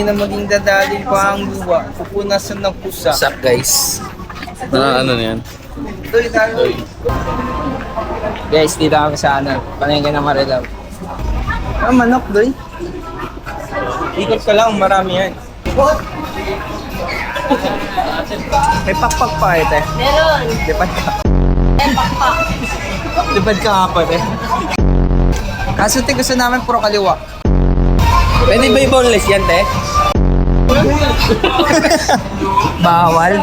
na maging dadalhin pa ang luwa, pupunasan ng pusa. What's up, guys? Ano na yan? Doy. Guys, dito kami sa palengke ng Marilao. Ah, manok, Doy. Ikot ka lang, marami yan. May pakpak pa ito eh. Meron. Lipad ka. Pakpak. Lipad ka nga pa eh. Kaso te, gusto namin puro kaliwa. Pwede ba yung boneless yan, te? Bawal.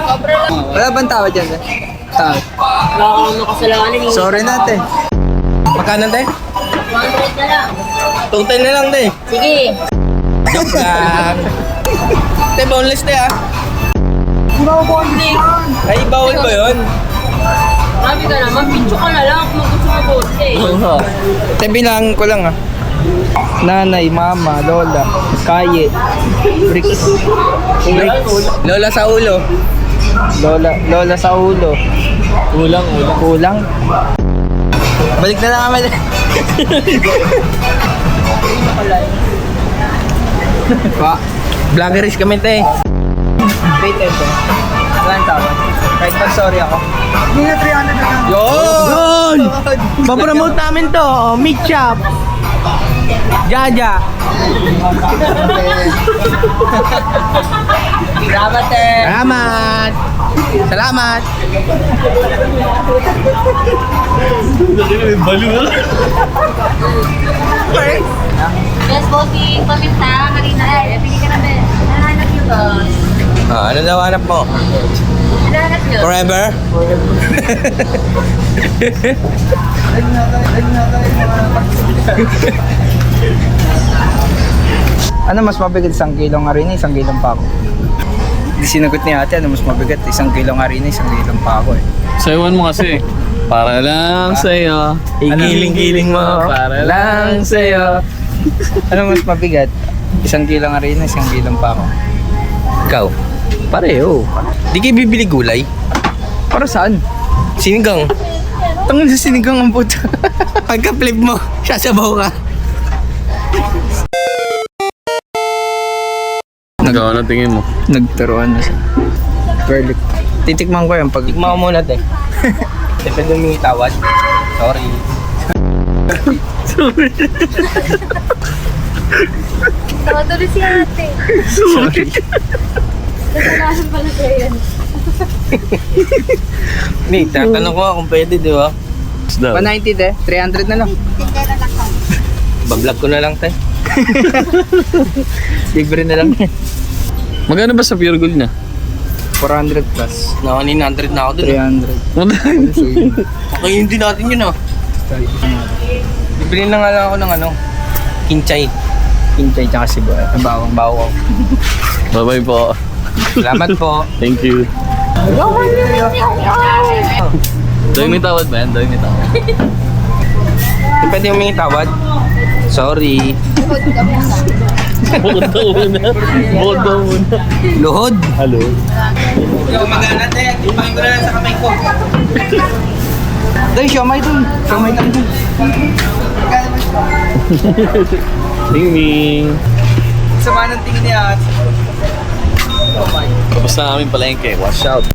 Wala bang tawad yan, te? Tawad. Wala ka naman kasalanan eh. Sorry na, te. Magkano, te? 100 na lang. 210 na lang, te. Sige. Joke lang. Te, boneless, te, ah. Ay, bawal ba yun? Sabi ka naman, picture ka na lang kung gusto mo bote. Te, bilangin ko lang, ah. Nanay, mama, lola, kaye, bricks. Lola sa ulo. Lola sa ulo. Kulang. Balik na lang kami. Pa, vloggeris kami, te. Rated, te. Walang tawad. Kahit pag sorry ako. Hindi na 300 na lang. Yun! Papromote namin to, meat shop. Jaja. Salamat, te. Salamat. Salamat. Yes, bossing. Paminta, kanina eh. Pili ka namin. Nahanap yun ba? Ano daw hanap mo? Nahanap yun. Forever? Ano mas mabigat, 1 kilong harina, 1 kilong pako? Hindi sinagot ni ate, ano mas mabigat, 1 kilong harina, 1 kilong pako eh. Sayawan mo kasi. Para lang sa'yo. Igiling-giling mo, Para lang sa'yo. Ano mas mabigat? 1 kilong harina, 1 kilong pako. Ikaw? Pareho. Di kayo bibili gulay? Para saan? Sinigang. Tangan sa sinigang ang puto. Pagka-flip mo, sasabaw ka. Ikaw, ano tingin mo? Nagturuan na siya. Perfect. Titikman ko yan. Tikman ko muna, te. Depende mo yung tawad. Sorry. Tuloy si ate. Sorry. Kasalanan pala siya yan. Hindi, tatanong ko kung pwede, di ba? 190, te. 300 na lang. Bablog ko na lang, te. Libre na lang. Magkano ba sa pure gold niya? 400 plus. No, 900 na ako dun. 300. Okay, hindi natin yun, ah. Bibili na nga lang ako ng ano, kinchay. Kinchay tsaka sibuyas. Bawang. Bye-bye po. Salamat po. Thank you. Dahil may tawad ba yan? Dahil may tawad. Pwede humingi tawad? Sorry. Bukod daw muna. Luhod. Hello. Ikaw magana, te. Ipahin ko na lang sa kamay ko. Doy, siomay doon. Siomay lang doon. Ding-ding. Sama ng tingin niya. Siomay. Tapos na kami palengke. Watch out.